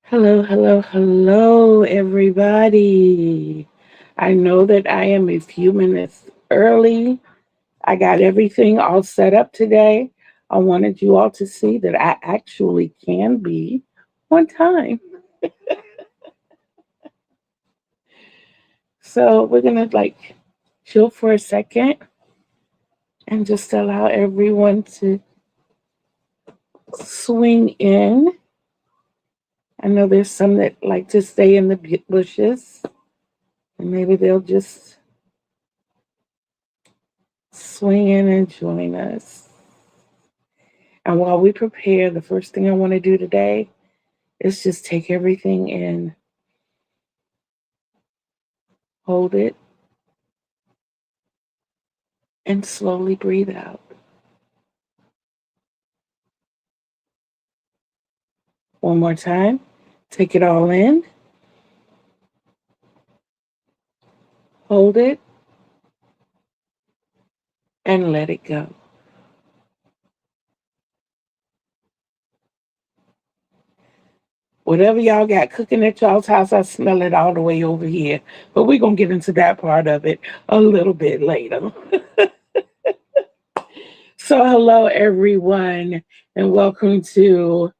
Hello, hello, hello, everybody. I know that I am a few minutes early. I got everything all set up today. I wanted you all to see that I actually can be on time. So we're going to chill for a second and just allow everyone to swing in. I know there's some that like to stay in the bushes, and maybe they'll just swing in and join us. And while we prepare, the first thing I want to do today is just take everything in, hold it, and slowly breathe out. One more time. Take it all in, hold it, and let it go. Whatever y'all got cooking at y'all's house, I smell it all the way over here. But we're going to get into that part of it a little bit later. So, hello, everyone, and welcome to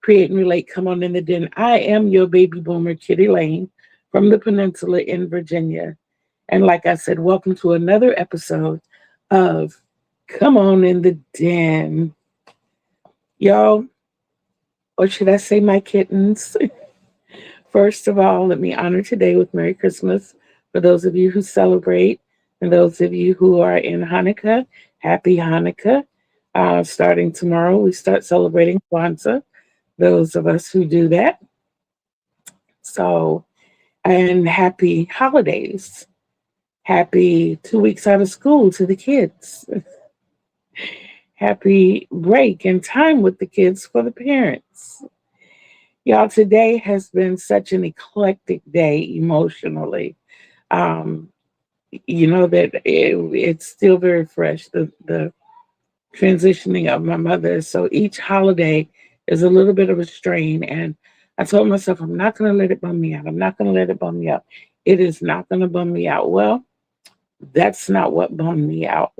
Create and Relate. Come on in the den. I am your baby boomer, Kitty Lane, from the Peninsula in Virginia. And like I said, welcome to another episode of Come On in the Den. Y'all, or should I say my kittens? First of all, let me honor today with Merry Christmas for those of you who celebrate and those of you who are in Hanukkah. Happy Hanukkah. Starting tomorrow, we start celebrating Kwanzaa, those of us who do that. So, and happy holidays. Happy 2 weeks out of school to the kids. Happy break and time with the kids for the parents. Y'all, today has been such an eclectic day emotionally. Um, you know that it's still very fresh, the transitioning of my mother. So each holiday is a little bit of a strain. And I told myself, I'm not going to let it bum me out. I'm not going to let it bum me out. It is not going to bum me out. Well, that's not what bummed me out.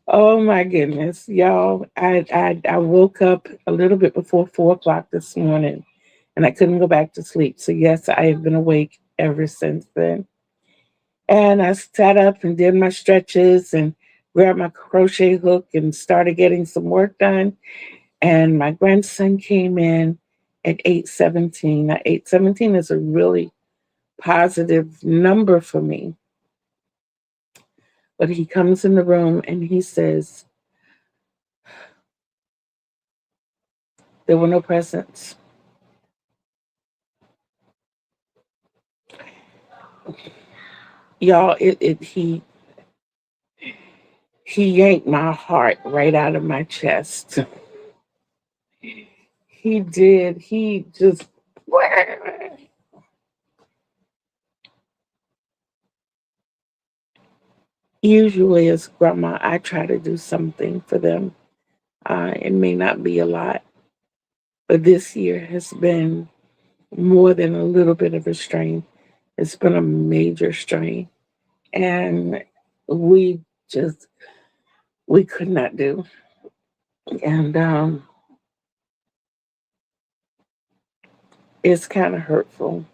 Oh my goodness, y'all! I woke up a little bit before 4 o'clock this morning, and I couldn't go back to sleep. So yes, I have been awake ever since then. And I sat up and did my stretches and grabbed my crochet hook and started getting some work done. And my grandson came in at 8:17. Now 8:17 is a really positive number for me. But he comes in the room and he says, there were no presents. Y'all, he yanked my heart right out of my chest. He did. He just usually as grandma, I try to do something for them. It may not be a lot, but this year has been more than a little bit of a strain. It's been a major strain. And we just we could not do. And it's kind of hurtful.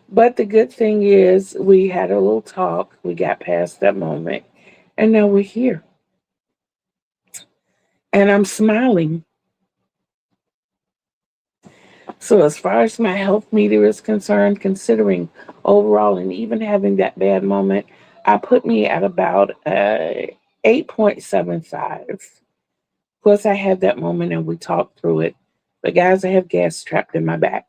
But the good thing is we had a little talk. We got past that moment. And now we're here. And I'm smiling. So as far as my health meter is concerned, considering overall and even having that bad moment, I put me at about 8.75. Of course, I had that moment and we talked through it. But guys, I have gas trapped in my back.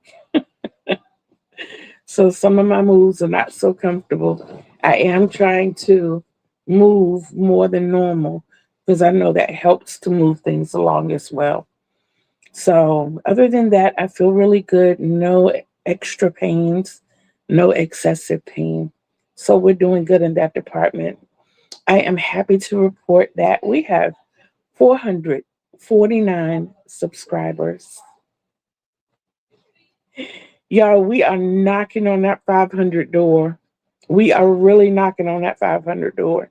So some of my moves are not so comfortable. I am trying to move more than normal because I know that helps to move things along as well. So other than that, I feel really good. No extra pains, no excessive pain. So we're doing good in that department. I am happy to report that we have 449 subscribers. Y'all, we are knocking on that 500 door. We are really knocking on that 500 door.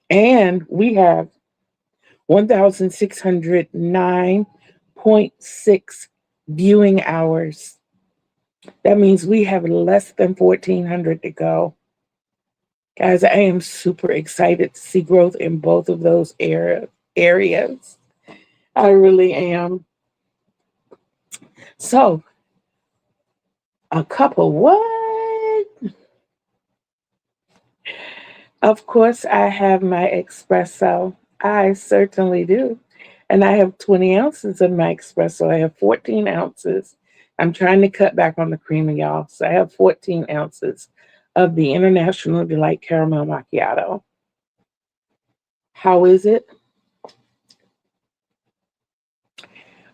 And we have 1,609.6 viewing hours. That means we have less than 1,400 to go. Guys, I am super excited to see growth in both of those areas. I really am. So, a cup of what? Of course, I have my espresso. I certainly do. And I have 20 ounces of my espresso. I have 14 ounces. I'm trying to cut back on the creamer, y'all. So I have 14 ounces of the International Delight Caramel Macchiato. How is it?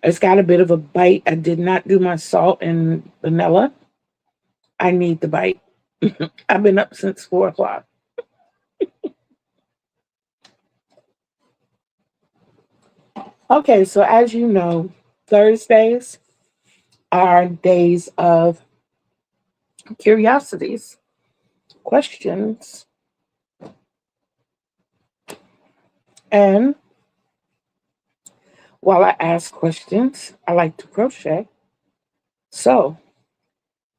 It's got a bit of a bite. I did not do my salt and vanilla. I need the bite. I've been up since 4 o'clock. Okay, so as you know, Thursdays are days of curiosities, questions, and while I ask questions, I like to crochet. So,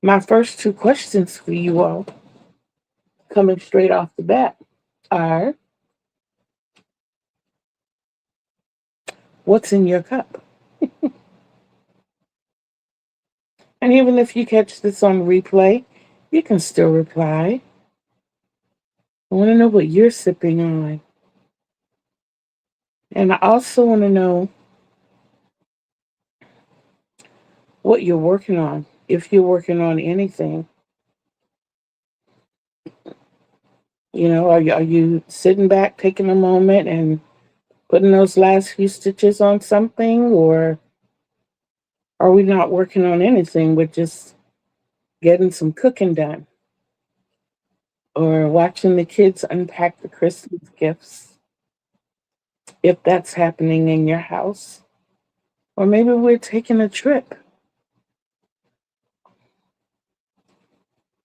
my first two questions for you all, coming straight off the bat, are what's in your cup? And even if you catch this on replay, you can still reply. I want to know what you're sipping on. And I also want to know what you're working on, if you're working on anything. You know, are you sitting back, taking a moment and putting those last few stitches on something, or are we not working on anything? We're just getting some cooking done, or watching the kids unpack the Christmas gifts, if that's happening in your house. Or maybe we're taking a trip.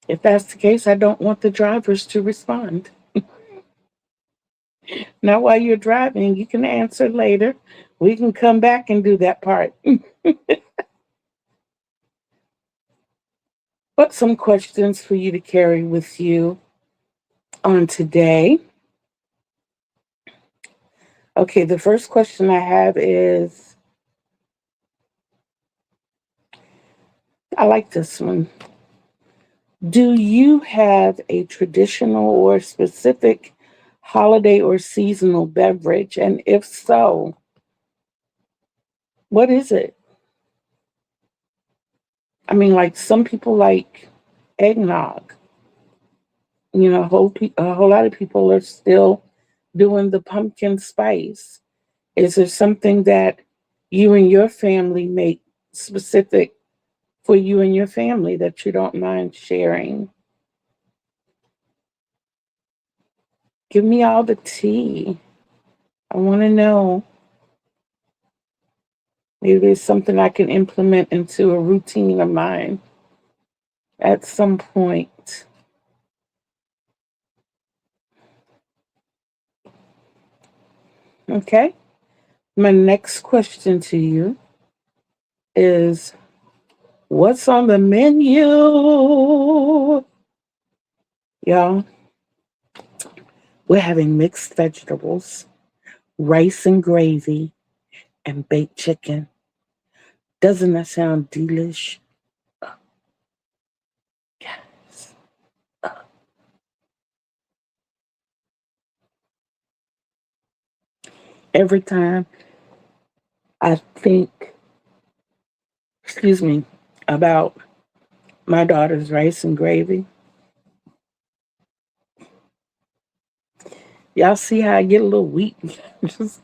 If that's the case, I don't want the drivers to respond. Not while you're driving. You can answer later. We can come back and do that part. But some questions for you to carry with you on today. Okay, the first question I have is, I like this one. Do you have a traditional or specific holiday or seasonal beverage? And if so, what is it? I mean, like some people like eggnog. You know, a whole lot of people are still doing the pumpkin spice. Is there something that you and your family make specific for you and your family that you don't mind sharing? Give me all the tea. I want to know. Maybe it's something I can implement into a routine of mine at some point. Okay. My next question to you is, what's on the menu? Y'all, we're having mixed vegetables, rice and gravy, and baked chicken. Doesn't that sound delish? Yes. Every time I think, excuse me, about my daughter's rice and gravy, y'all see how I get a little weak? Just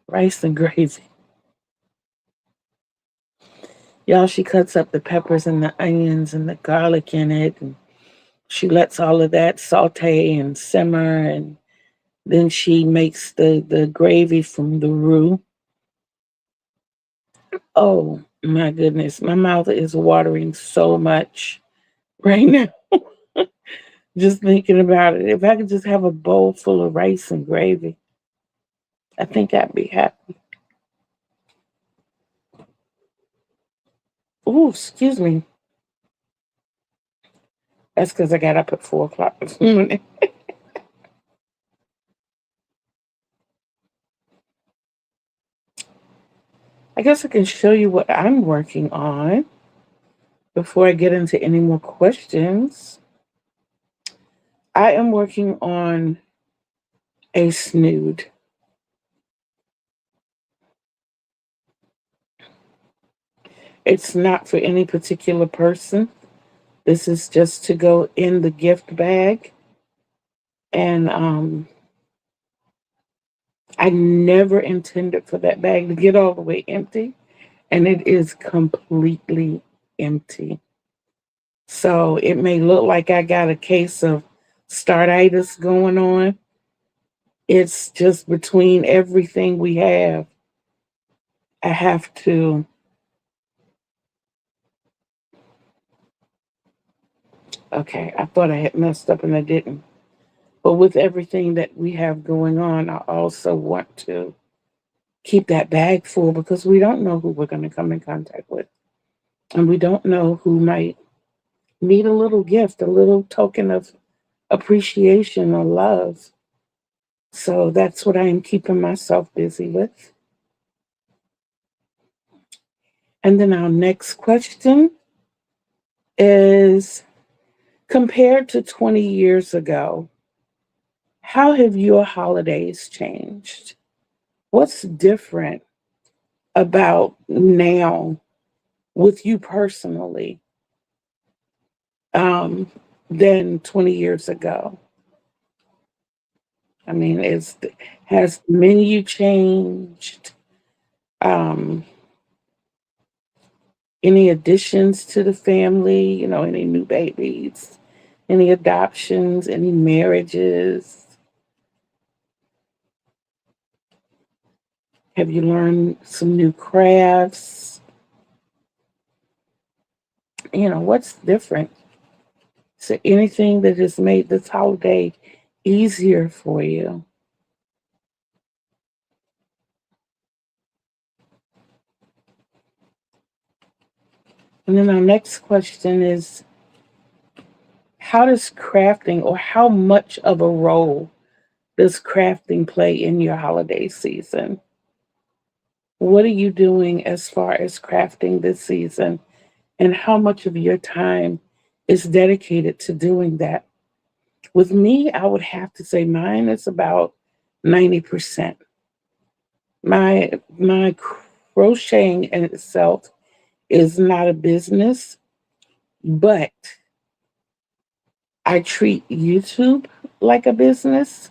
rice and gravy. Y'all, she cuts up the peppers and the onions and the garlic in it, and she lets all of that saute and simmer, and Then she makes the gravy from the roux. Oh my goodness, my mouth is watering so much right now. Just thinking about it. If I could just have a bowl full of rice and gravy, I think I'd be happy. Oh, excuse me. That's because I got up at 4 o'clock this morning. I guess I can show you what I'm working on before I get into any more questions. I am working on a snood. It's not for any particular person. This is just to go in the gift bag. And I never intended for that bag to get all the way empty. And it is completely empty. So it may look like I got a case of startitis going on. It's just between everything we have, I have to. Okay, I thought I had messed up and I didn't. But with everything that we have going on, I also want to keep that bag full because we don't know who we're going to come in contact with. And we don't know who might need a little gift, a little token of appreciation or love. So that's what I am keeping myself busy with. And then our next question is, compared to 20 years ago, how have your holidays changed? What's different about now with you personally um, than 20 years ago? I mean, has the menu changed? Um, any additions to the family? Any new babies? Any adoptions? Any marriages? Have you learned some new crafts? What's different? So anything that has made this holiday easier for you? And then our next question is, how does crafting, or how much of a role does crafting play in your holiday season? What are you doing as far as crafting this season? And how much of your time is dedicated to doing that? With me, I would have to say mine is about 90%. My crocheting in itself is not a business, but I treat YouTube like a business,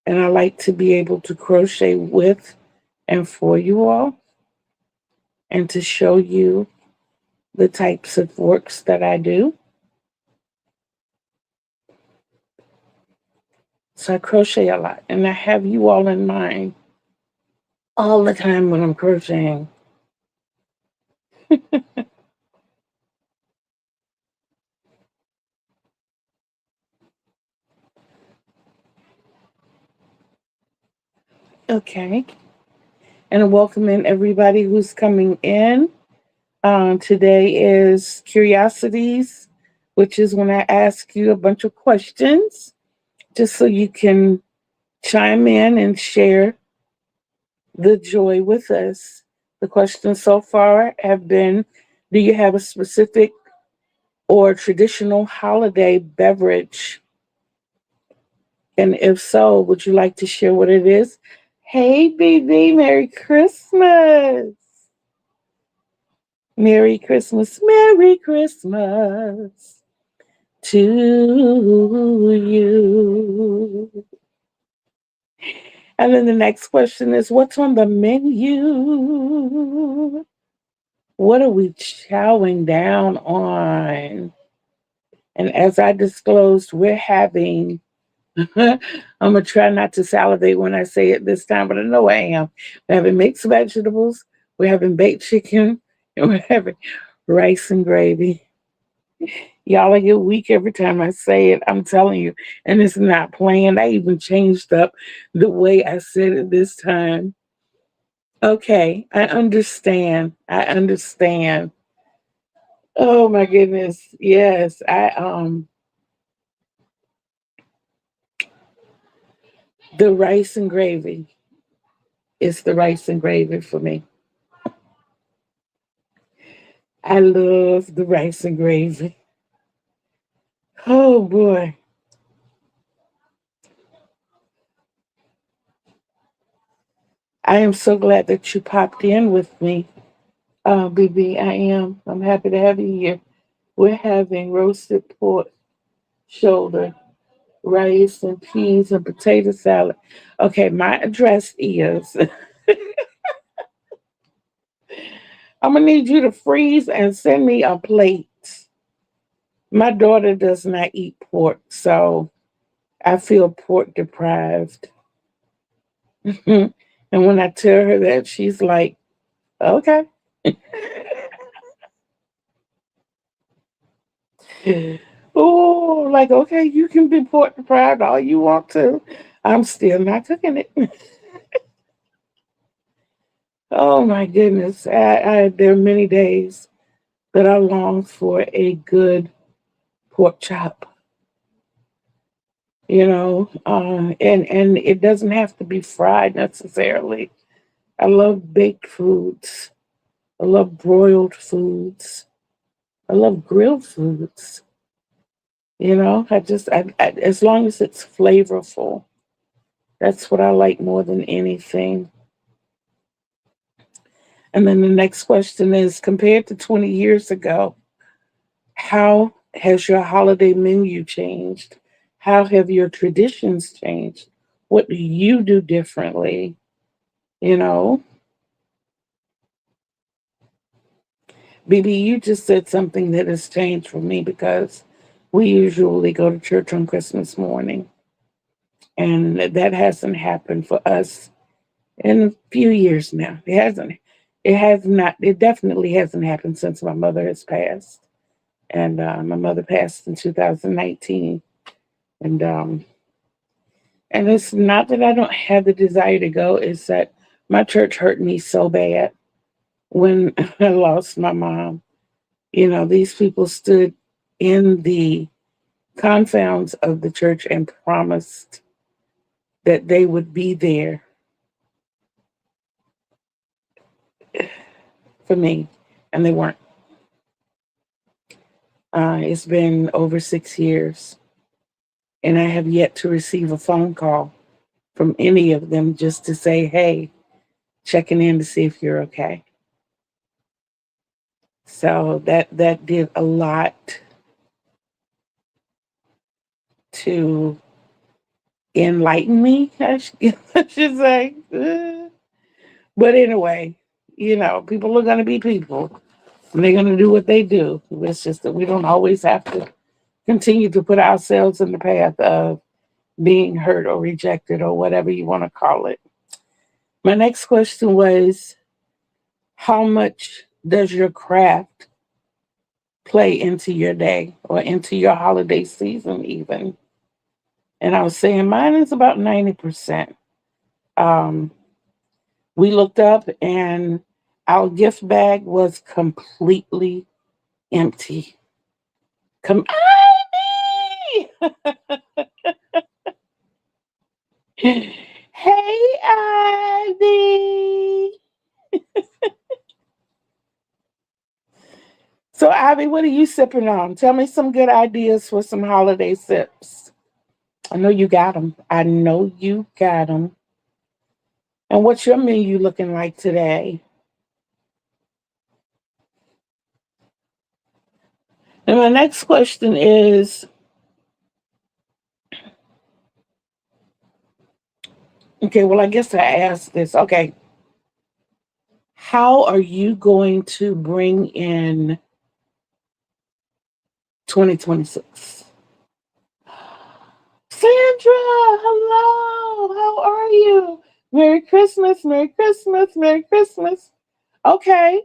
and I like to be able to crochet with and for you all, and to show you the types of works that I do. So I crochet a lot, and I have you all in mind all the time when I'm crocheting. Okay, and welcome in everybody who's coming in. Today is Curiosities, which is when I ask you a bunch of questions just so you can chime in and share the joy with us. The questions so far have been, do you have a specific or traditional holiday beverage? And if so, would you like to share what it is? Hey, baby, Merry Christmas. Merry Christmas, Merry Christmas to you. And then the next question is, what's on the menu? What are we chowing down on? And as I disclosed, we're having I'm gonna try not to salivate when I say it this time, but I know I am. We're having mixed vegetables, we're having baked chicken, and we're having rice and gravy. Y'all, I get weak every time I say it. I'm telling you, and it's not planned. I even changed up the way I said it this time. Okay, I understand. I understand. Oh my goodness. Yes, the rice and gravy. It's the rice and gravy for me. I love the rice and gravy. Oh boy. I am so glad that you popped in with me, BB. I am. I'm happy to have you here. We're having roasted pork shoulder, rice and peas and potato salad. Okay, my address is I'm gonna need you to freeze and send me a plate. My daughter does not eat pork, so I feel pork deprived. And when I tell her that, she's like, okay. Oh, like, okay, you can be pork deprived all you want to. I'm still not cooking it. Oh my goodness. There are many days that I long for a good pork chop, and it doesn't have to be fried necessarily. I love baked foods. I love broiled foods. I love grilled foods. As long as it's flavorful, that's what I like more than anything. And then the next question is, compared to 20 years ago, how has your holiday menu changed? How have your traditions changed? What do you do differently? You know, BB, you just said something that has changed for me because we usually go to church on Christmas morning, and that hasn't happened for us in a few years now. It hasn't. It has not. It definitely hasn't happened since my mother has passed, and my mother passed in 2019, and it's not that I don't have the desire to go. It's that my church hurt me so bad when I lost my mom. These people stood in the confounds of the church and promised that they would be there for me, and they weren't. It's been over 6 years, and I have yet to receive a phone call from any of them just to say, hey, checking in to see if you're okay. So that did a lot to enlighten me, I should say. But anyway, people are going to be people, and they're going to do what they do. It's just that we don't always have to continue to put ourselves in the path of being hurt or rejected or whatever you want to call it. My next question was, how much does your craft play into your day or into your holiday season even? And I was saying mine is about 90%. Um, we looked up and our gift bag was completely empty. Come, Ivy! Hey, Ivy. So, Ivy, what are you sipping on? Tell me some good ideas for some holiday sips. I know you got them. I know you got them. And what's your menu looking like today? And my next question is, okay, well, I guess I asked this. Okay, how are you going to bring in 2026? hello. How are you? Merry Christmas, Merry Christmas, Merry Christmas. Okay,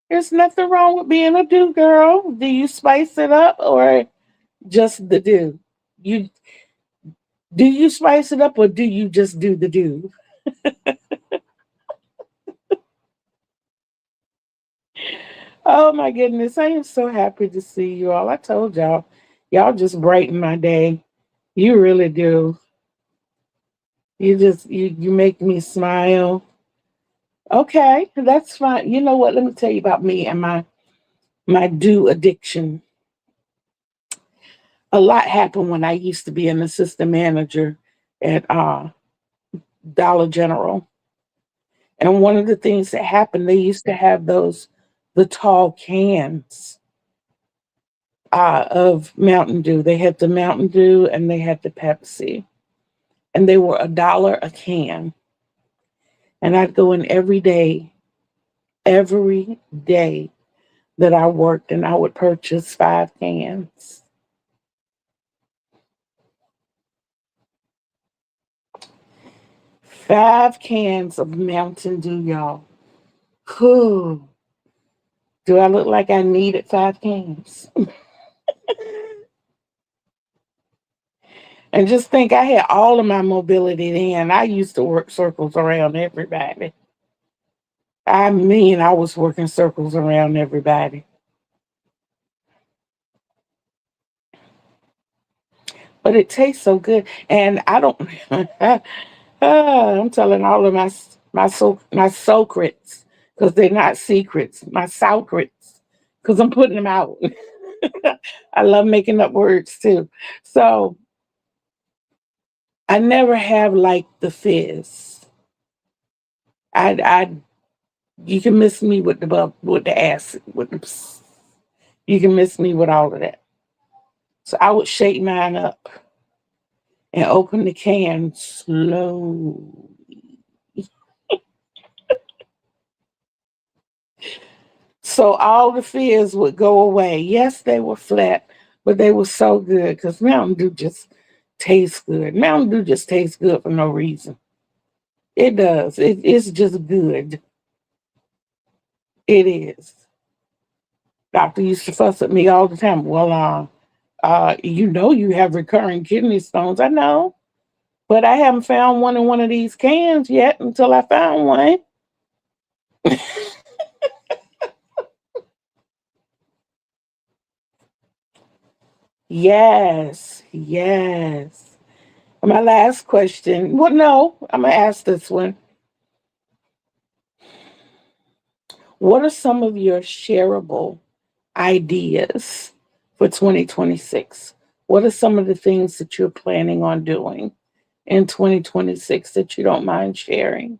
there's nothing wrong with being a do girl. Do you spice it up or just the do? You do you spice it up or do you just do the do? Oh my goodness, I am so happy to see you all. I told y'all, y'all just brighten my day. You really do. You make me smile. Okay, that's fine. You know what? Let me tell you about me and my do addiction. A lot happened when I used to be an assistant manager at Dollar General. And one of the things that happened, they used to have the tall cans of Mountain Dew. They had the Mountain Dew and they had the Pepsi. And they were $1 a can. And I'd go in every day that I worked, and I would purchase 5 cans. 5 cans of Mountain Dew, y'all. Whew. Do I look like I needed 5 cans? And just think, I had all of my mobility then. I used to work circles around everybody. I mean, I was working circles around everybody. But it tastes so good. And I don't, I'm telling all of my secrets, because they're not secrets, my secrets, because I'm putting them out. I love making up words too. So I never have liked the fizz. I you can miss me with with the acid, with the you can miss me with all of that. So I would shake mine up and open the can slow. So all the fears would go away. Yes, they were flat, but they were so good because Mountain Dew just tastes good. Mountain Dew just tastes good for no reason. It does. It's just good. It is. Doctor used to fuss at me all the time. Well, you know you have recurring kidney stones. I know, but I haven't found one in one of these cans yet until I found one. Yes, yes. My last question. Well, no, I'm gonna ask this one. What are some of your shareable ideas for 2026? What are some of the things that you're planning on doing in 2026 that you don't mind sharing?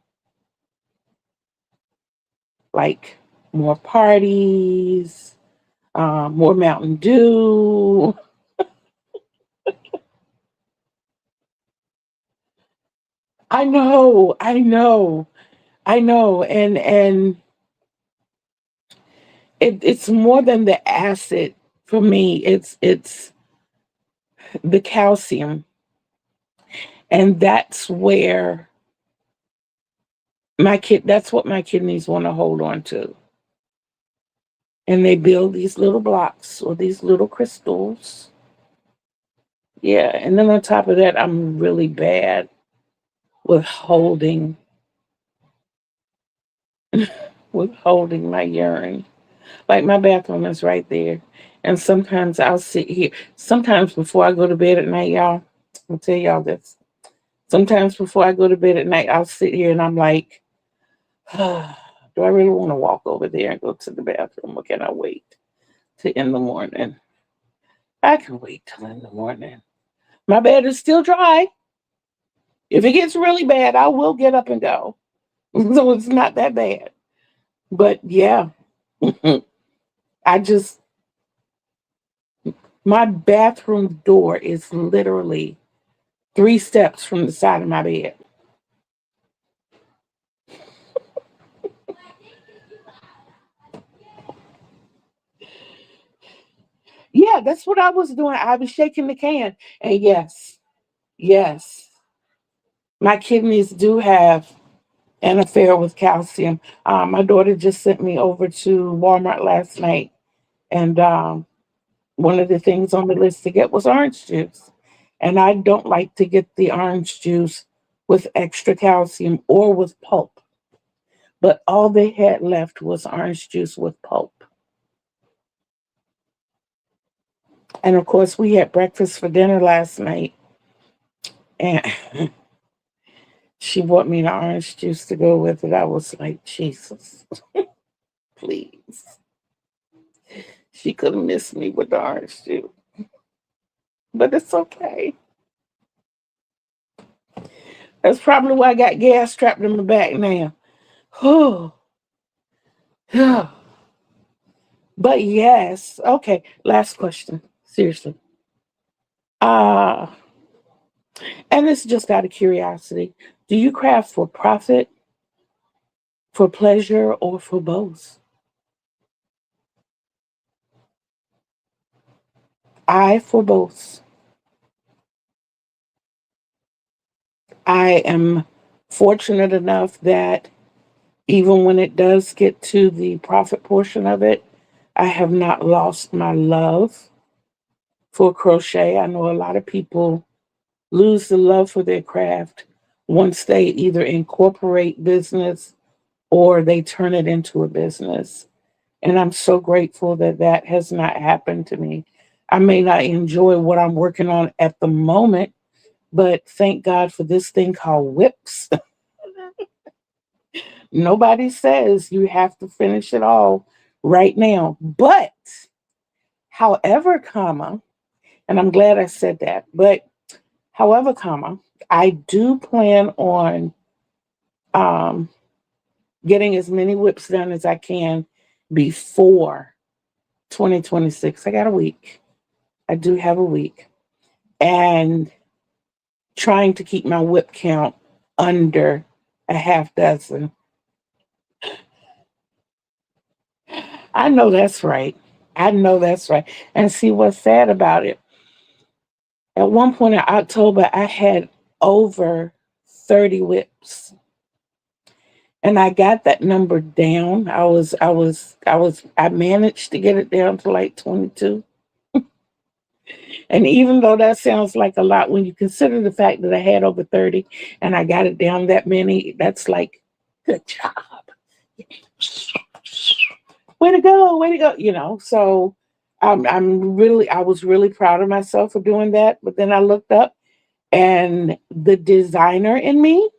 Like more parties, more Mountain Dew. I know, I know, I know, and it's more than the acid for me. It's the calcium, and that's where that's what my kidneys want to hold on to. And they build these little blocks or these little crystals. Yeah, and then on top of that, I'm really bad with holding my urine. Like my bathroom is right there. And sometimes I'll sit here. Sometimes before I go to bed at night, y'all, I'll tell y'all this. Sometimes before I go to bed at night, I'll sit here and I'm like, do I really want to walk over there and go to the bathroom, or can I wait till in the morning? I can wait till in the morning. My bed is still dry. If it gets really bad, I will get up and go. So it's not that bad. But yeah, I just, my bathroom door is literally 3 steps from the side of my bed. Yeah, that's what I was doing. I was shaking the can. And yes, Yes, my kidneys do have an affair with calcium. My daughter just sent me over to Walmart last night, and one of the things on the list to get was orange juice. And I don't like to get the orange juice with extra calcium or with pulp. But all they had left was orange juice with pulp. And of course, we had breakfast for dinner last night. And she bought me the orange juice to go with it. I was like, Jesus, please. She could have missed me with the orange juice. But it's okay. That's probably why I got gas trapped in my back now. Oh, but yes. Okay. Last question. Seriously. Uh, and it's just out of curiosity. Do you craft for profit, for pleasure, or for both? I for both. I am fortunate enough that even when it does get to the profit portion of it, I have not lost my love for crochet. I know a lot of people lose the love for their craft once they either incorporate business or they turn it into a business. And I'm so grateful that that has not happened to me. I may not enjoy what I'm working on at the moment, but thank God for this thing called whips. Nobody says you have to finish it all right now. But, however, comma, and I'm glad I said that, but however, comma, I do plan on um, getting as many whips done as I can before 2026. I got a week. I do have a week. And trying to keep my whip count under a half dozen. I know that's right. I know that's right. And see what's sad about it. At one point in October, I had over 30 whips. And I got that number down. I managed to get it down to like 22. And even though that sounds like a lot, when you consider the fact that I had over 30 and I got it down that many, that's like, good job. Way to go, So I was really proud of myself for doing that. But then I looked up and the designer in me,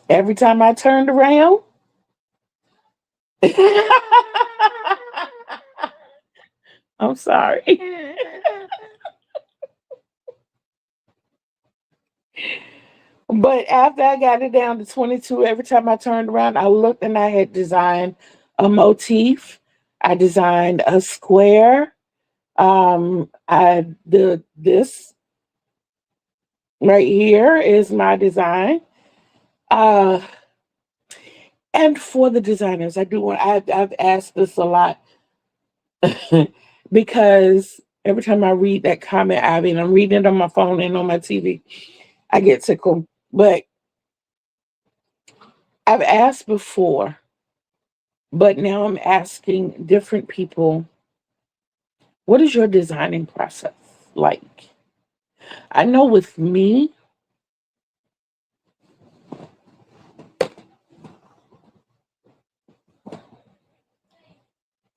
every time I turned around, I'm sorry. But after I got it down to 22, every time I turned around, I looked and I had designed a motif. I designed a square. This right here is my design. Uh, and for the designers, I've asked this a lot because every time I read that comment, I'm reading it on my phone and on my TV, I get tickled. But I've asked before, but now I'm asking different people, what is your designing process like? I know with me,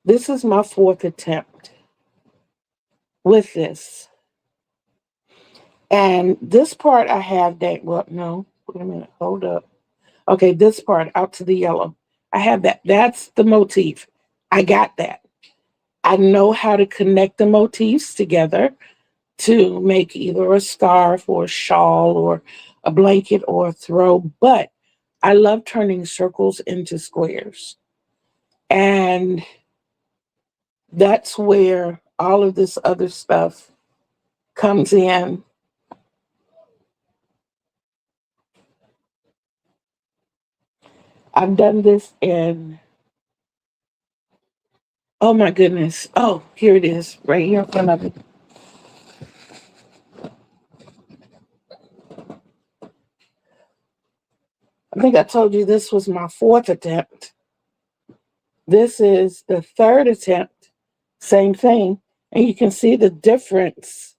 this is my fourth attempt with this. And this part I have that, well, no, wait a minute, hold up. Okay, this part out to the yellow. I have that. That's the motif. I got that. I know how to connect the motifs together to make either a scarf or a shawl or a blanket or a throw, but I love turning circles into squares. And that's where all of this other stuff comes in. I've done this in, oh my goodness. Oh, here it is, right here in front of me. I think I told you this was my 4th attempt. This is the 3rd attempt. Same thing. And you can see the difference.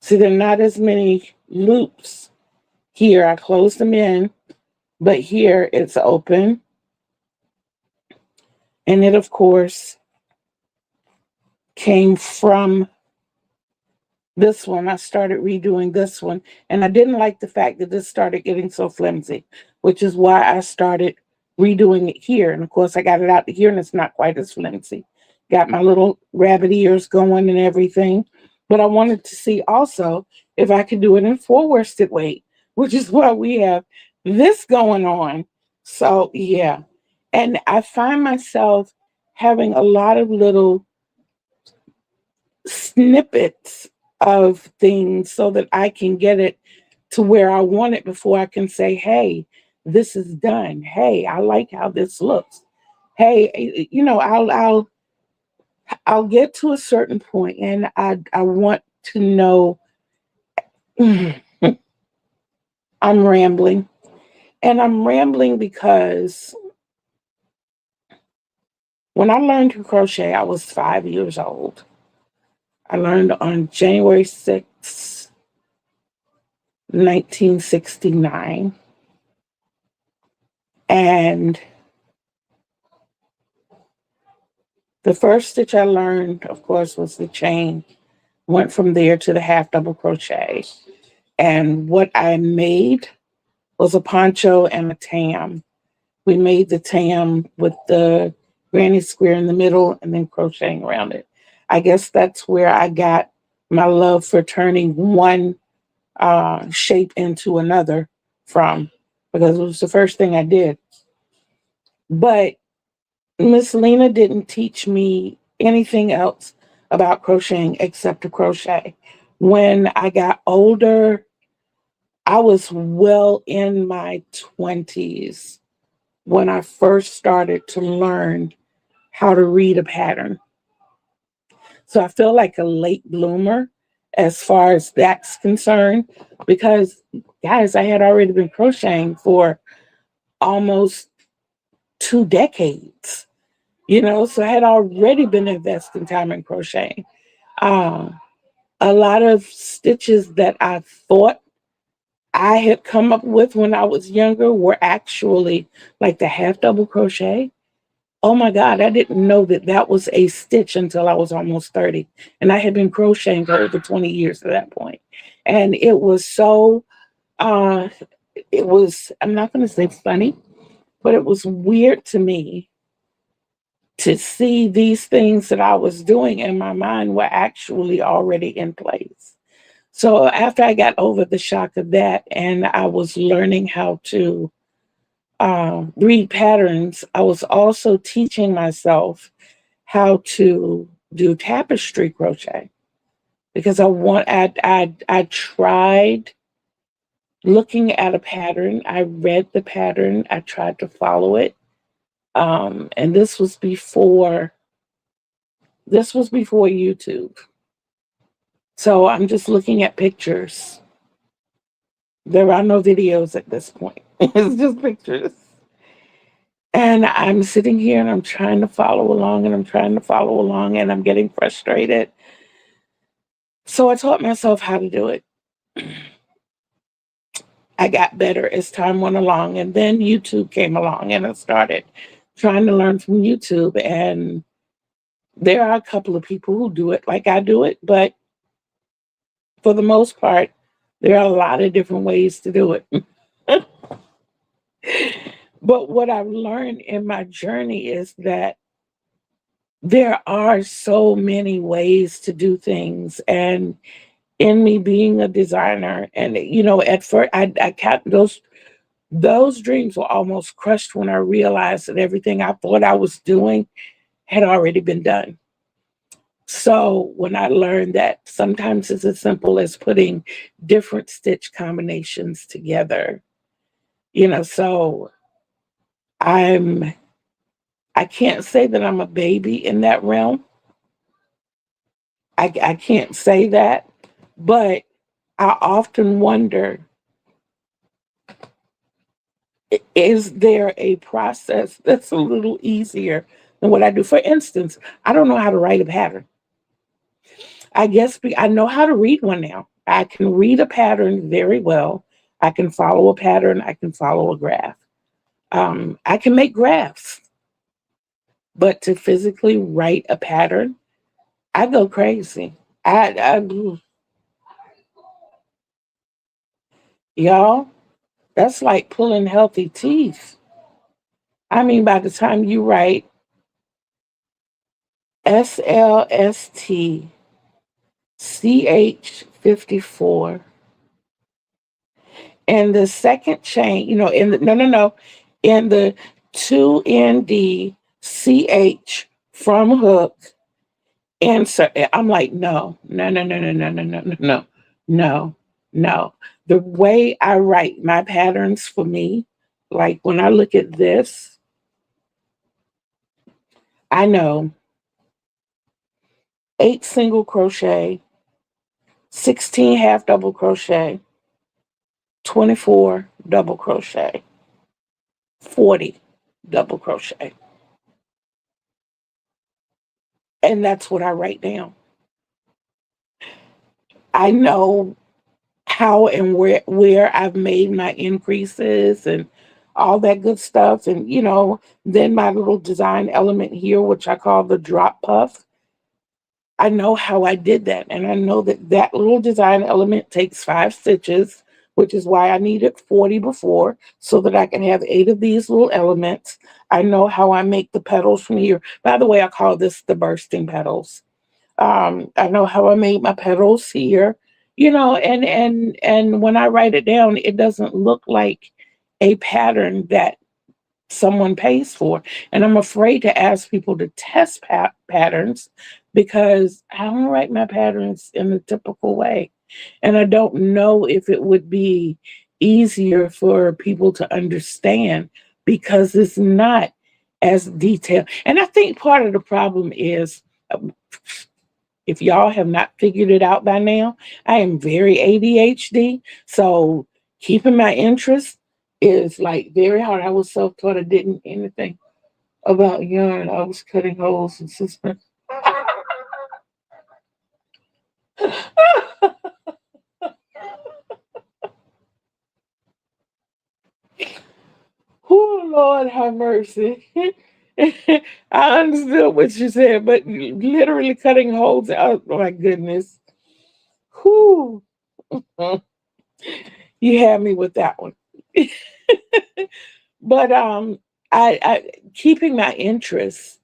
See, there are not as many loops here. I closed them in, but here it's open. And it, of course, came from this one. I started redoing this one, and I didn't like the fact that this started getting so flimsy, which is why I started redoing it here. And of course, I got it out here, and it's not quite as flimsy. Got my little rabbit ears going and everything. But I wanted to see also if I could do it in 4 worsted weight, which is why we have this going on. So, yeah. And I find myself having a lot of little snippets of things so that I can get it to where I want it before I can say, hey, this is done. Hey, I like how this looks. Hey, you know, I'll get to a certain point and I want to know. I'm rambling. And I'm rambling because when I learned to crochet, I was 5 years old. I learned on January 6th, 1969. And the first stitch I learned, of course, was the chain. Went from there to the half double crochet. And what I made was a poncho and a tam. We made the tam with the granny square in the middle and then crocheting around it. I guess that's where I got my love for turning one shape into another from, because it was the first thing I did. But Miss Lena didn't teach me anything else about crocheting except to crochet. When I got older, I was well in my 20s when I first started to learn how to read a pattern. So I feel like a late bloomer as far as that's concerned, because, guys, I had already been crocheting for almost 2 decades, you know, so I had already been investing time in crocheting. Uh, a lot of stitches that I thought I had come up with when I was younger were actually like the half double crochet. Oh my God, I didn't know that that was a stitch until I was almost 30. And I had been crocheting for over 20 years at that point. And it was so, uh, it was, I'm not going to say funny, but it was weird to me to see these things that I was doing in my mind were actually already in place. So after I got over the shock of that and I was learning how to read patterns, I was also teaching myself how to do tapestry crochet, because I tried looking at a pattern. I read the pattern. I tried to follow it. And this was before YouTube. So I'm just looking at pictures. There are no videos at this point. It's just pictures. And I'm sitting here and I'm trying to follow along and I'm trying to follow along and I'm getting frustrated. So I taught myself how to do it. I got better as time went along, and then YouTube came along and I started trying to learn from YouTube. And there are a couple of people who do it like I do it, but for the most part, there are a lot of different ways to do it. But what I've learned in my journey is that there are so many ways to do things. And in me being a designer, and you know, at first I can't, those dreams were almost crushed when I realized that everything I thought I was doing had already been done. So when I learned that sometimes it's as simple as putting different stitch combinations together, you know, so I'm I can't say that I'm a baby in that realm. I can't say that, but I often wonder Is there a process that's a little easier than what I do? For instance, I don't know how to write a pattern. I guess I know how to read one now. I can read a pattern very well. I can follow a pattern. I can follow a graph. I can make graphs, but to physically write a pattern, I go crazy. I y'all, that's like pulling healthy teeth. I mean, by the time you write SLSTCH54 and the second chain, in the no, in the 2NDCH from hook insert. I'm like, no, no, no, no, no, no, no, no, no, no, no, no. The way I write my patterns for me, like when I look at this, I know 8 single crochet, 16 half double crochet, 24 double crochet, 40 double crochet. And that's what I write down. I know how and where I've made my increases and all that good stuff. And then my little design element here, which I call the drop puff. I know how I did that. And I know that that little design element takes 5 stitches, which is why I needed 40 before, so that I can have 8 of these little elements. I know how I make the petals from here. By the way, I call this the bursting petals. I know how I made my petals here, and when I write it down, it doesn't look like a pattern that someone pays for. And I'm afraid to ask people to test patterns because I don't write my patterns in the typical way. And I don't know if it would be easier for people to understand because it's not as detailed. And I think part of the problem is, if y'all have not figured it out by now, I am very ADHD. So keeping my interest is like very hard. I was self-taught. I didn't anything about yarn. I was cutting holes and suspenders. Oh, Lord have mercy. I understood what you said, but literally cutting holes. Oh, my goodness. Whew. You had me with that one. But I keeping my interest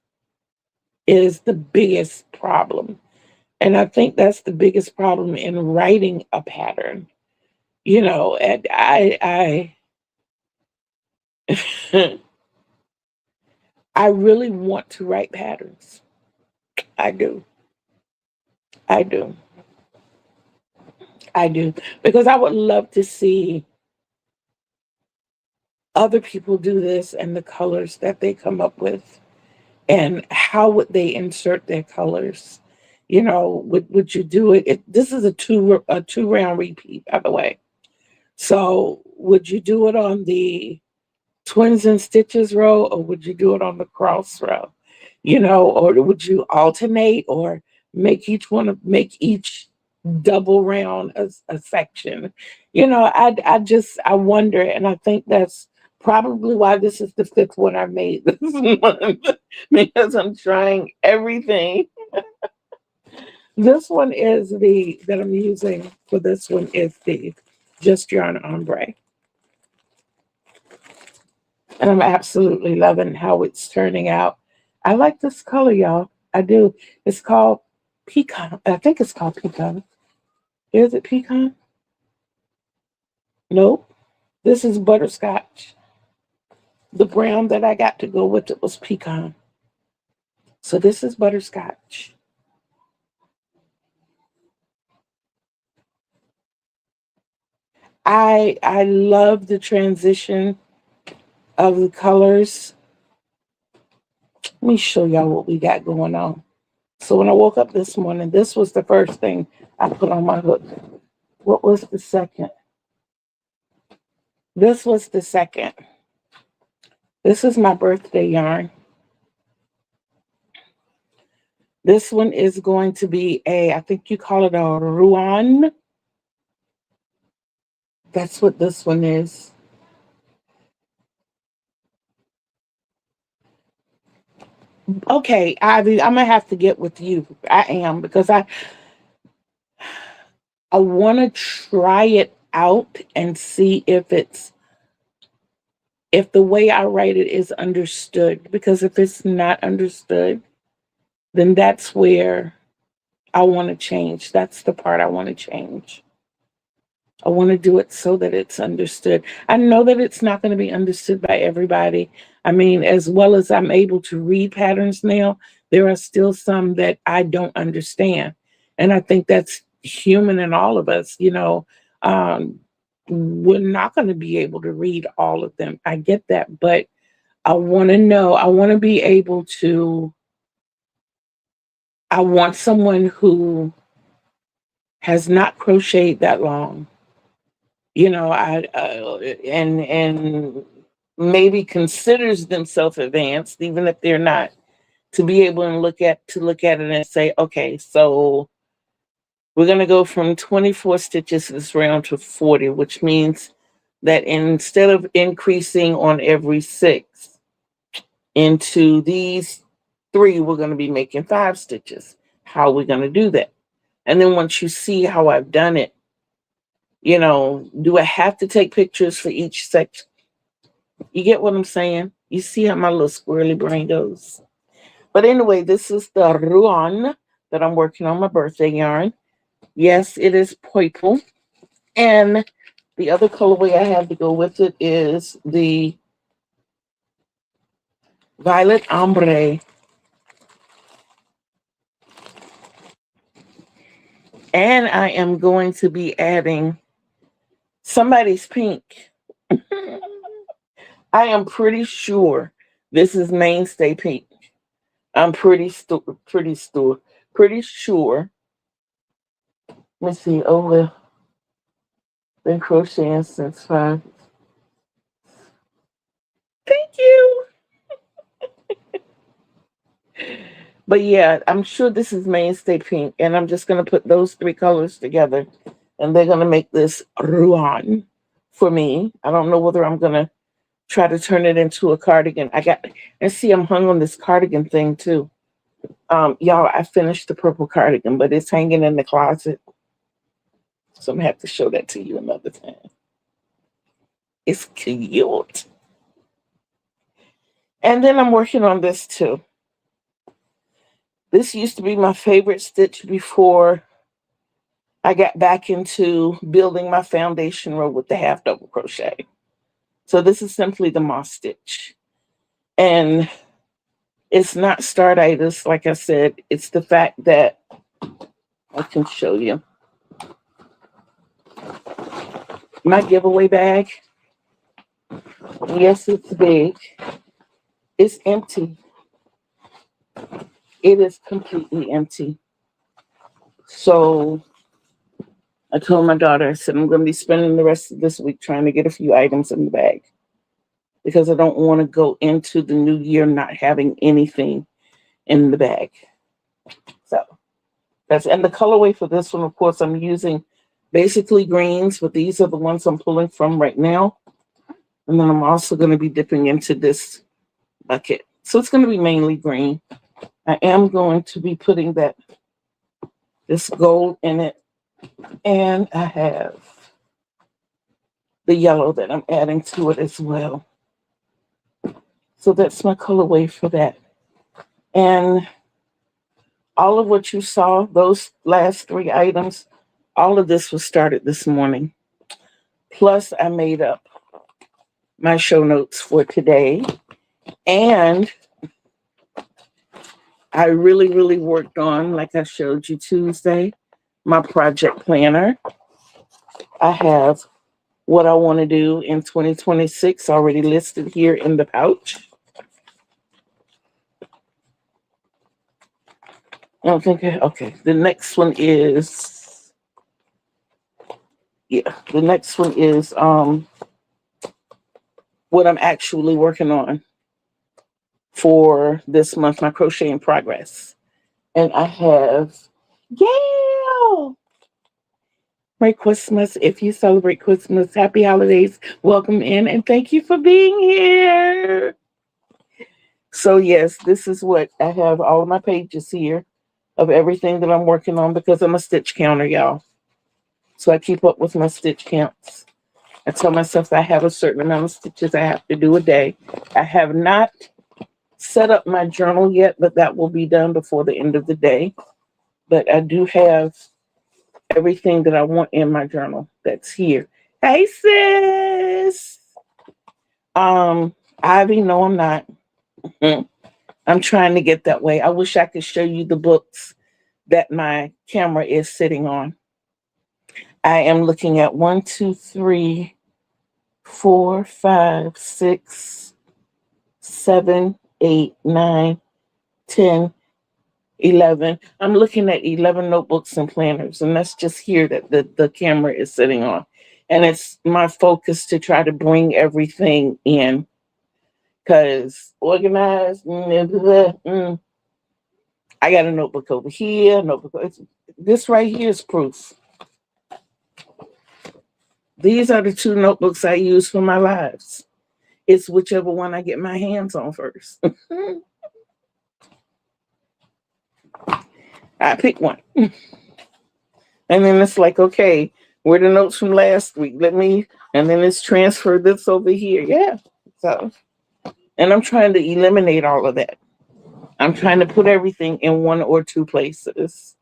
is the biggest problem. And I think that's the biggest problem in writing a pattern. And I really want to write patterns. I do. I do. I do. Because I would love to see other people do this and the colors that they come up with and how would they insert their colors. Would you do it? This is a two round repeat, by the way. So would you do it on the twins and stitches row, or would you do it on the cross row? Or would you alternate, or make each double round a section? I wonder, and I think that's probably why this is the 5th one I made this month because I'm trying everything. This one is that I'm using for this one is the Just Yarn Ombre. And I'm absolutely loving how it's turning out. I like this color, y'all. I do. It's called Pecan. I think it's called Pecan. Is it Pecan? Nope. This is Butterscotch. The brown that I got to go with it was Pecan. So this is Butterscotch. I love the transition of the colors. Let me show y'all what we got going on. So when I woke up this morning, this was the first thing I put on my hook. What was the second? This was the second. This is my birthday yarn. This one is going to be I think you call it a Ruan. That's what this one is. Okay, Ivy, I'm gonna have to get with you. I am because I want to try it out and see if the way I write it is understood. Because if it's not understood, then that's where I want to change. That's the part I want to change. I want to do it so that it's understood. I know that it's not going to be understood by everybody. I mean, as well as I'm able to read patterns now, there are still some that I don't understand. And I think that's human in all of us. Um, we're not going to be able to read all of them. I get that. But I want to know, I want to be able to, I want someone who has not crocheted that long, and maybe considers themselves advanced, even if they're not, to be able to look at it and say, okay, so we're going to go from 24 stitches this round to 40, which means that instead of increasing on every 6 into these 3, we're going to be making 5 stitches. How are we going to do that? And then once you see how I've done it, do I have to take pictures for each section? You get what I'm saying? You see how my little squirrely brain goes. But anyway, this is the Ruan that I'm working on, my birthday yarn. Yes, it is purple. And the other colorway I have to go with it is the Violet Ombre. And I am going to be adding somebody's pink. I am pretty sure this is Mainstay Pink. I'm pretty sure. Let me see. Oh, well, been crocheting since 5. Thank you. But yeah, I'm sure this is Mainstay Pink, and I'm just gonna put those 3 colors together, and they're gonna make this Ruan for me. I don't know whether I'm gonna try to turn it into a cardigan. And see, I'm hung on this cardigan thing too. Y'all, I finished the purple cardigan, but it's hanging in the closet. So I'm gonna have to show that to you another time. It's cute. And then I'm working on this too. This used to be my favorite stitch before I got back into building my foundation row with the half double crochet. So this is simply the moss stitch. And it's not startitis, like I said. It's the fact that I can show you. My giveaway bag, yes, it's big. It's empty. It is completely empty. So I told my daughter, I said, I'm going to be spending the rest of this week trying to get a few items in the bag because I don't want to go into the new year not having anything in the bag. So and the colorway for this one, of course, I'm using basically greens, but these are the ones I'm pulling from right now. And then I'm also going to be dipping into this bucket. So it's going to be mainly green. I am going to be putting this gold in it. And I have the yellow that I'm adding to it as well. So that's my colorway for that. And all of what you saw, those last 3 items, all of this was started this morning. Plus, I made up my show notes for today. And I really, really worked on, like I showed you Tuesday, my project planner. I have what I want to do in 2026 already listed here in the pouch. I don't think, okay, the next one is what I'm actually working on. for this month, my crochet in progress. And I have Gail. Merry Christmas. If you celebrate Christmas, happy holidays. Welcome in and thank you for being here. So yes, this is what I have all of my pages here of everything that I'm working on because I'm a stitch counter, y'all. So I keep up with my stitch counts. I tell myself I have a certain amount of stitches I have to do a day. I have not set up my journal yet, but that will be done before the end of the day. But I do have everything that I want in my journal that's here. Hey sis. Ivy, no, I'm not. I'm trying to get that way. I wish I could show you the books that my camera is sitting on. I am looking at 1, 2, 3, 4, 5, 6, 7, 8, 9, 10, 11. I'm looking at 11 notebooks and planners, and that's just here that the camera is sitting on. And it's my focus to try to bring everything in because organized. I got a notebook over here. This right here is proof. These are the 2 notebooks I use for my lives. It's whichever one I get my hands on first. I pick one. And then it's like, okay, where are the notes from last week? And then it's transfer this over here. Yeah. So, and I'm trying to eliminate all of that. I'm trying to put everything in 1 or 2 places.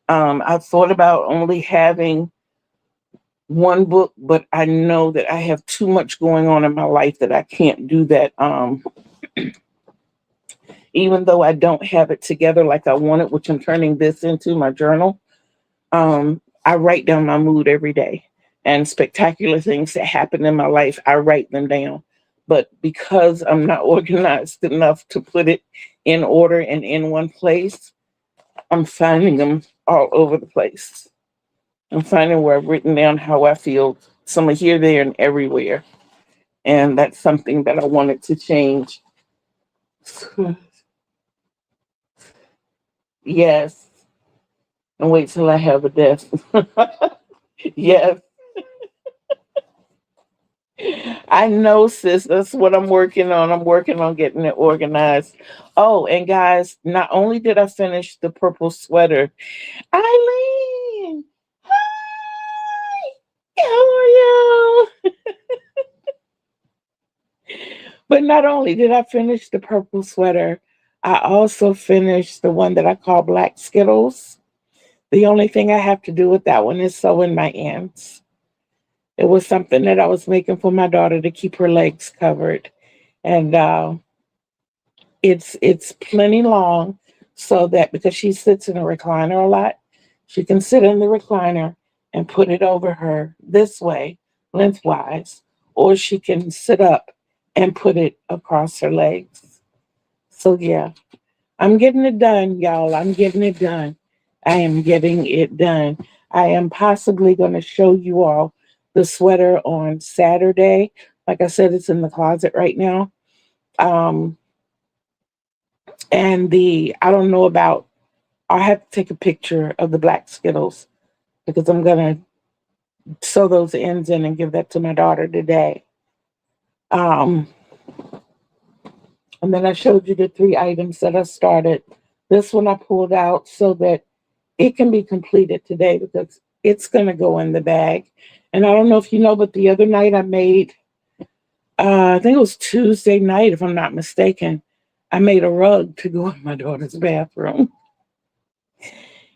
I've thought about only having 1 book, but I know that I have too much going on in my life that I can't do that. Even though I don't have it together like I want it, which I'm turning this into my journal. I write down my mood every day, and spectacular things that happen in my life, I write them down. But because I'm not organized enough to put it in order and in one place, I'm finding them all over the place. I'm finding where I've written down how I feel, some are here, there, and everywhere. And that's something that I wanted to change. Yes. And wait till I have a desk. Yes. I know, sis. That's what I'm working on. I'm working on getting it organized. Oh, and guys, not only did I finish the purple sweater, Eileen, hi, how are you? But not only did I finish the purple sweater, I also finished the one that I call Black Skittles. The only thing I have to do with that one is sew in my ends. It was something that I was making for my daughter to keep her legs covered. And it's plenty long so that because she sits in a recliner a lot, she can sit in the recliner and put it over her this way, lengthwise, or she can sit up and put it across her legs. So yeah, I'm getting it done, y'all. I'm getting it done. I am getting it done. I am possibly going to show you all the sweater on Saturday. Like I said, it's in the closet right now. And I don't know about, I'll have to take a picture of the Black Skittles because I'm going to sew those ends in and give that to my daughter today. And then I showed you the 3 items that I started. This one I pulled out so that it can be completed today because it's going to go in the bag. And I don't know if you know, but the other night I made, I think it was Tuesday night, if I'm not mistaken, I made a rug to go in my daughter's bathroom.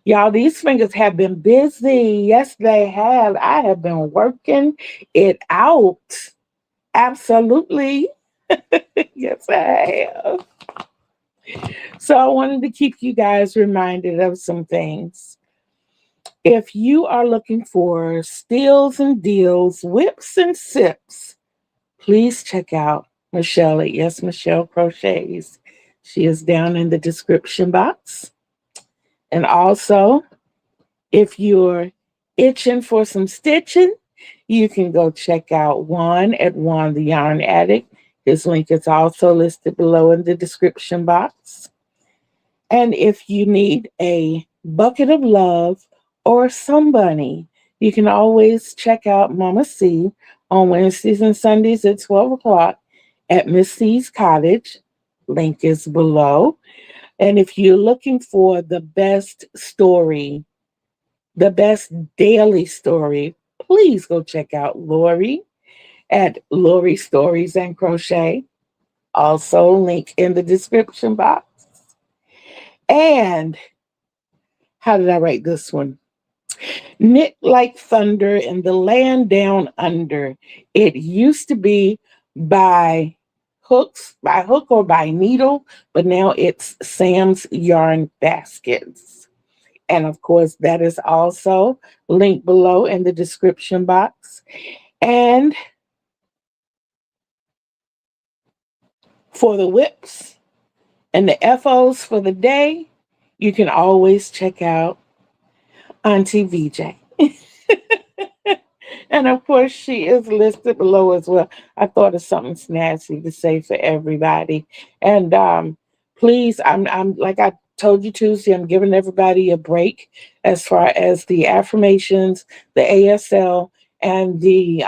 Y'all, these fingers have been busy. Yes, they have. I have been working it out. Absolutely. Yes, I have. So I wanted to keep you guys reminded of some things. If you are looking for steals and deals, whips and sips, please check out Michelle at Yes Michelle Crochets. She is down in the description box. And also, if you're itching for some stitching, you can go check out Juan at Juan the Yarn Addict. His link is also listed below in the description box. And if you need a bucket of love or somebody, you can always check out Mama C on Wednesdays and Sundays at 12 o'clock at Miss C's Cottage. Link is below. And if you're looking for the best story, the best daily story, please go check out Lori at Lori Stories and Crochet. Also, link in the description box. And how did I write this one? Knit like thunder in the land down under. It used to be by by hook or by needle, but now it's Sam's Yarn Baskets. And of course, that is also linked below in the description box. And for the whips and the FOs for the day, you can always check out Auntie Vijay. And of course, she is listed below as well. I thought of something snazzy to say for everybody. And please, I'm like I told you Tuesday, I'm giving everybody a break as far as the affirmations, the ASL, and the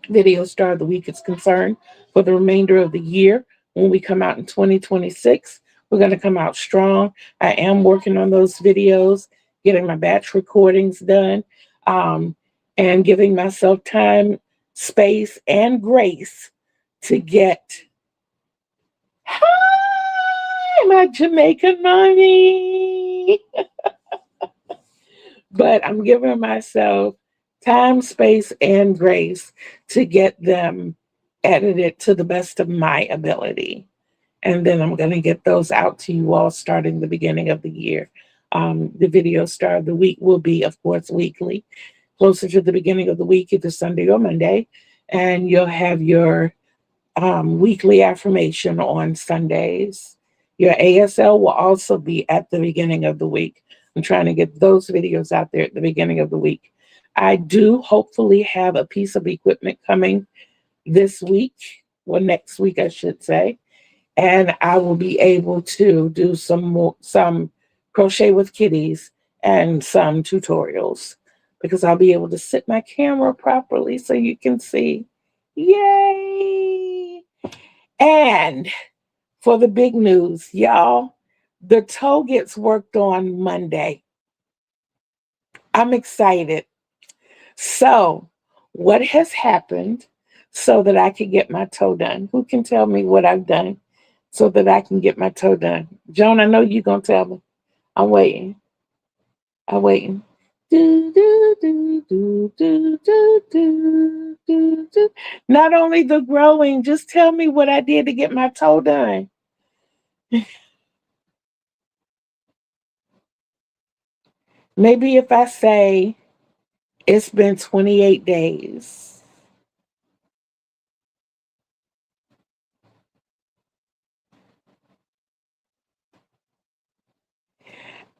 Video Star of the Week is concerned for the remainder of the year. When we come out in 2026, we're going to come out strong. I am working on those videos, getting my batch recordings done, and giving myself time, space, and grace to get, hi, my Jamaican mommy. But I'm giving myself time, space, and grace to get them edited to the best of my ability. And then I'm going to get those out to you all starting the beginning of the year. The Video Star of the Week will be, of course, weekly, closer to the beginning of the week, either Sunday or Monday. And you'll have your weekly affirmation on Sundays. Your ASL will also be at the beginning of the week. I'm trying to get those videos out there at the beginning of the week. I do hopefully have a piece of equipment coming this week, or next week, I should say, and I will be able to do some crochet with kitties and some tutorials because I'll be able to sit my camera properly so you can see. Yay! And for the big news, y'all, the toe gets worked on Monday. I'm excited. So, what has happened so that I can get my toe done? Who can tell me what I've done so that I can get my toe done? Joan, I know you're going to tell me. I'm waiting. I'm waiting. Do, do, do, do, do, do, do, do, do. Not only the growing, just tell me what I did to get my toe done. Maybe if I say it's been 28 days.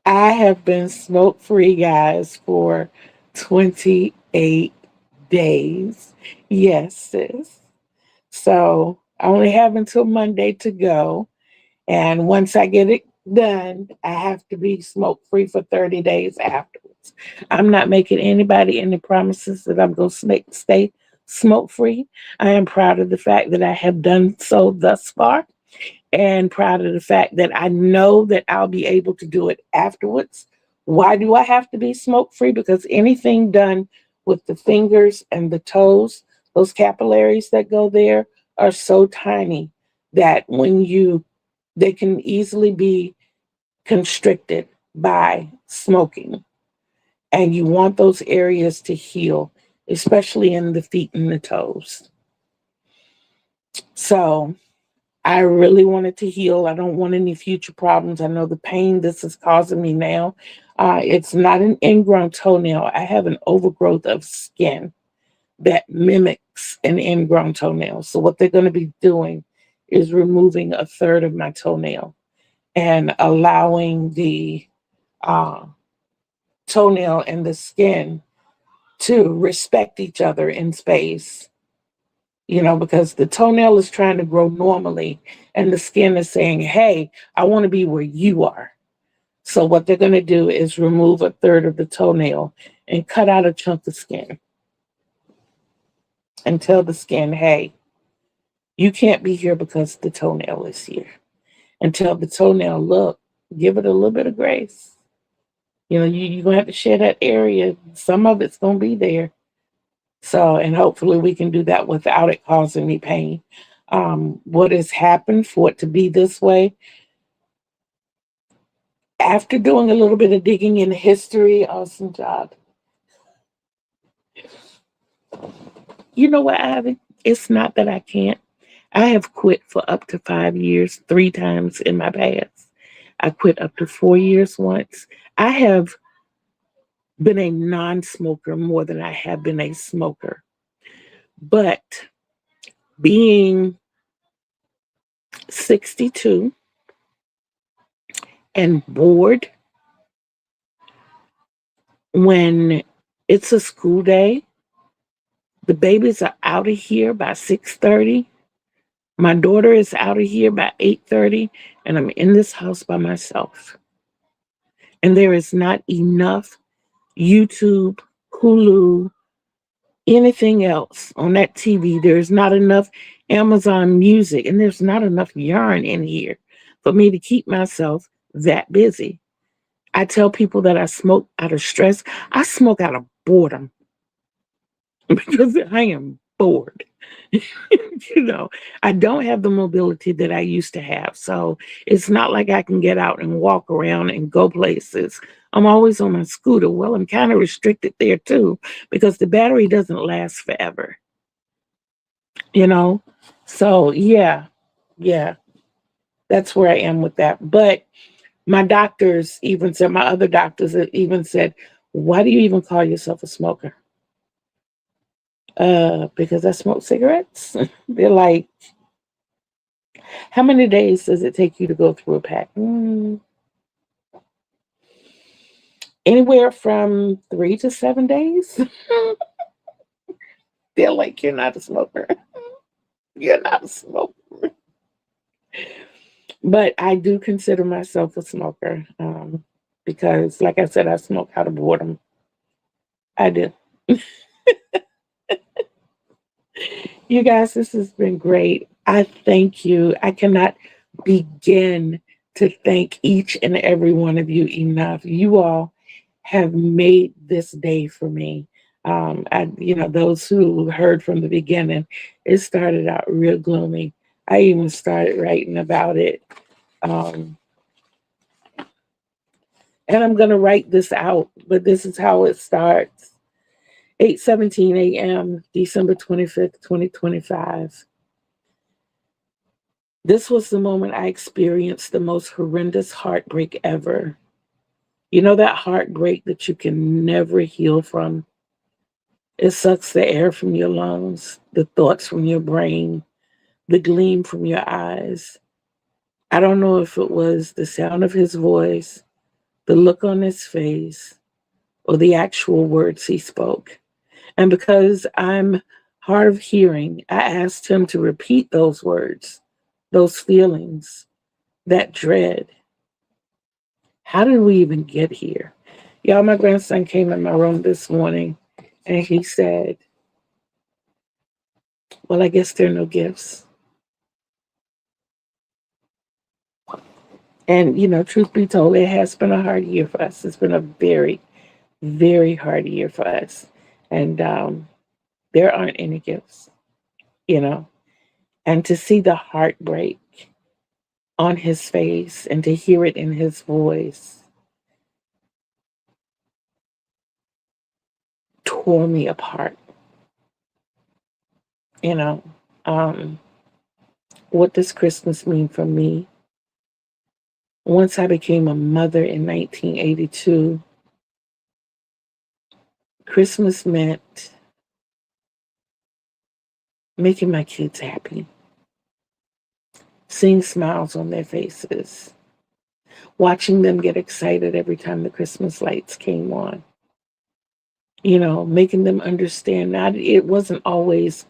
I have been smoke free, guys, for 28 days. Yes, sis. So I only have until Monday to go. And once I get it done, I have to be smoke free for 30 days afterwards. I'm not making anybody any promises that I'm going to stay smoke free. I am proud of the fact that I have done so thus far, and proud of the fact that I know that I'll be able to do it afterwards. Why do I have to be smoke free? Because anything done with the fingers and the toes, those capillaries that go there are so tiny that they can easily be constricted by smoking. And you want those areas to heal, especially in the feet and the toes. So I really want it to heal. I don't want any future problems. I know the pain this is causing me now. It's not an ingrown toenail. I have an overgrowth of skin that mimics an ingrown toenail. So what they're going to be doing is removing a third of my toenail and allowing the uh, toenail and the skin to respect each other in space because the toenail is trying to grow normally and the skin is saying, hey, I want to be where you are. So what they're going to do is remove a third of the toenail and cut out a chunk of skin and tell the skin, hey, you can't be here because the toenail is here. And tell the toenail, look, give it a little bit of grace. You're going to have to share that area. Some of it's going to be there. So, and hopefully we can do that without it causing me pain. What has happened for it to be this way? After doing a little bit of digging in history, awesome job. You know what, Ivy? It's not that I can't. I have quit for up to 5 years, 3 times in my past. I quit up to 4 years once. I have been a non-smoker more than I have been a smoker. But being 62 and bored when it's a school day, the babies are out of here by 6:30. My daughter is out of here by 8:30, and I'm in this house by myself. And there is not enough YouTube, Hulu, anything else on that TV. There's not enough Amazon Music, and there's not enough yarn in here for me to keep myself that busy. I tell people that I smoke out of stress. I smoke out of boredom because I am bored. I don't have the mobility that I used to have. So it's not like I can get out and walk around and go places. I'm always on my scooter. Well, I'm kind of restricted there too because the battery doesn't last forever. So yeah, that's where I am with that. But my doctors even said, my other doctors even said, why do you even call yourself a smoker? Because I smoke cigarettes. They're like, how many days does it take you to go through a pack? Anywhere from 3 to 7 days. They're like, you're not a smoker. You're not a smoker. But I do consider myself a smoker because, like I said, I smoke out of boredom. I do. You guys, this has been great. I thank you. I cannot begin to thank each and every one of you enough. You all have made this day for me. Those who heard from the beginning, it started out real gloomy. I even started writing about it. And I'm going to write this out, but this is how it starts. 8:17 a.m., December 25th, 2025. This was the moment I experienced the most horrendous heartbreak ever. You know that heartbreak that you can never heal from? It sucks the air from your lungs, the thoughts from your brain, the gleam from your eyes. I don't know if it was the sound of his voice, the look on his face, or the actual words he spoke. And because I'm hard of hearing, I asked him to repeat those words, those feelings, that dread. How did we even get here? Y'all, my grandson came in my room this morning and he said, well, I guess there are no gifts. And, truth be told, it has been a hard year for us. It's been a very, very hard year for us. And there aren't any gifts, And to see the heartbreak on his face and to hear it in his voice tore me apart. What does Christmas mean for me? Once I became a mother in 1982, Christmas meant making my kids happy, seeing smiles on their faces, watching them get excited every time the Christmas lights came on, making them understand that it wasn't always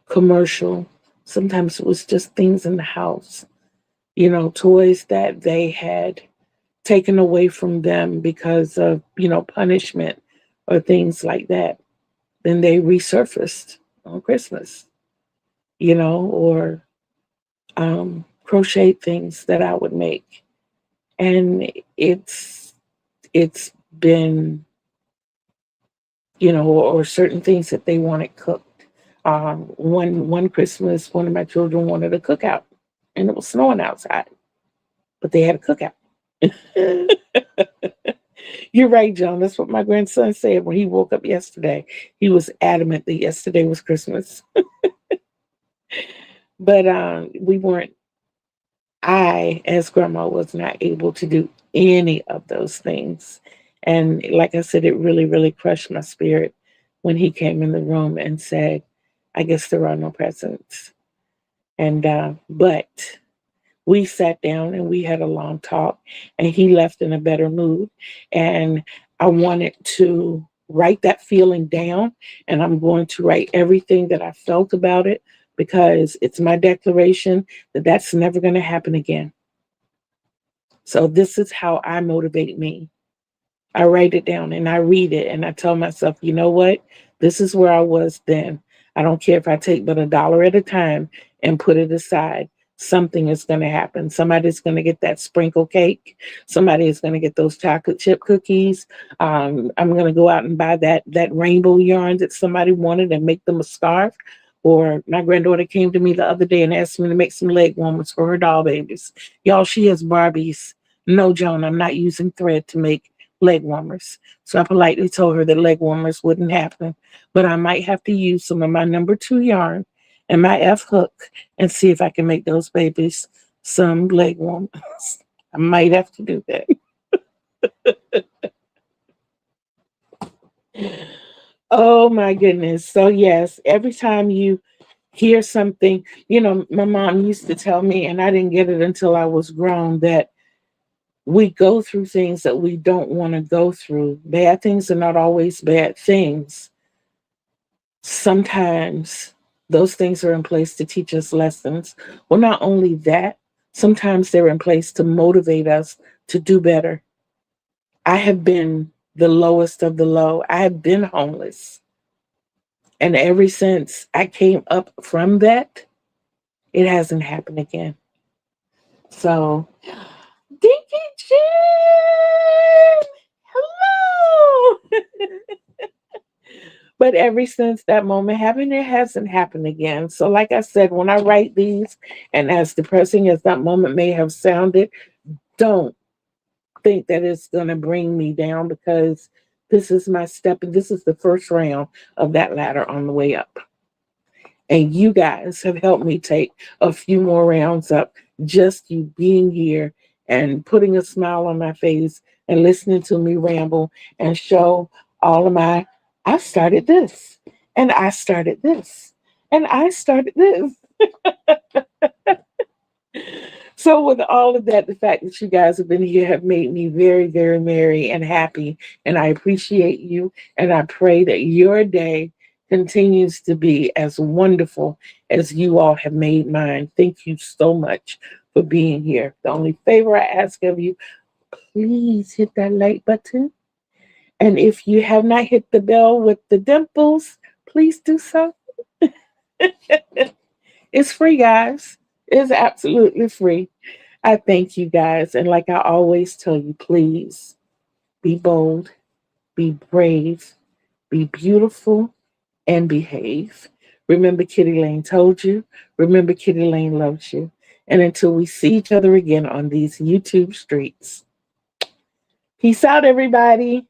commercial. Sometimes it was just things in the house, toys that they had taken away from them because of, punishment or things like that. Then they resurfaced on Christmas, or crochet things that I would make. And it's been, or certain things that they wanted cooked. One Christmas, one of my children wanted a cookout, and it was snowing outside, but they had a cookout. You're right, John. That's what my grandson said when he woke up yesterday. He was adamant that yesterday was Christmas, but we weren't. I, as grandma, was not able to do any of those things, and like I said, it really, really crushed my spirit when he came in the room and said, "I guess there are no presents." And but we sat down and we had a long talk, and he left in a better mood. And I wanted to write that feeling down, and I'm going to write everything that I felt about it, because it's my declaration that that's never going to happen again. So this is how I motivate me. I write it down and I read it and I tell myself, you know what? This is where I was then. I don't care if I take but $1 at a time and put it aside. Something is going to happen. Somebody's going to get that sprinkle cake. Somebody is going to get those chocolate chip cookies. I'm going to go out and buy that rainbow yarn that somebody wanted and make them a scarf. Or my granddaughter came to me the other day and asked me to make some leg warmers for her doll babies. Y'all, she has Barbies. No, Joan, I'm not using thread to make leg warmers. So I politely told her that leg warmers wouldn't happen, but I might have to use some of my number 2 yarn and my F hook and see if I can make those babies some leg warmers. I might have to do that. Oh my goodness. So yes, every time you hear something, my mom used to tell me, and I didn't get it until I was grown, that we go through things that we don't want to go through. Bad things are not always bad things. Sometimes those things are in place to teach us lessons. Well, not only that, sometimes they're in place to motivate us to do better. I have been the lowest of the low. I have been homeless. And ever since I came up from that, it hasn't happened again. So, Dinky Jim! Hello! But ever since that moment happened, it hasn't happened again. So, like I said, when I write these, and as depressing as that moment may have sounded, don't think that it's going to bring me down, because this is my step, and this is the first round of that ladder on the way up. And you guys have helped me take a few more rounds up, just you being here and putting a smile on my face and listening to me ramble and show all of my, I started this, and I started this, and I started this. So with all of that, the fact that you guys have been here have made me very, very merry and happy. And I appreciate you. And I pray that your day continues to be as wonderful as you all have made mine. Thank you so much for being here. The only favor I ask of you, please hit that like button. And if you have not hit the bell with the dimples, please do so. It's free, guys. It's absolutely free. I thank you guys. And like I always tell you, please be bold, be brave, be beautiful, and behave. Remember, Kitty Lane told you. Remember, Kitty Lane loves you. And until we see each other again on these YouTube streets, peace out, everybody.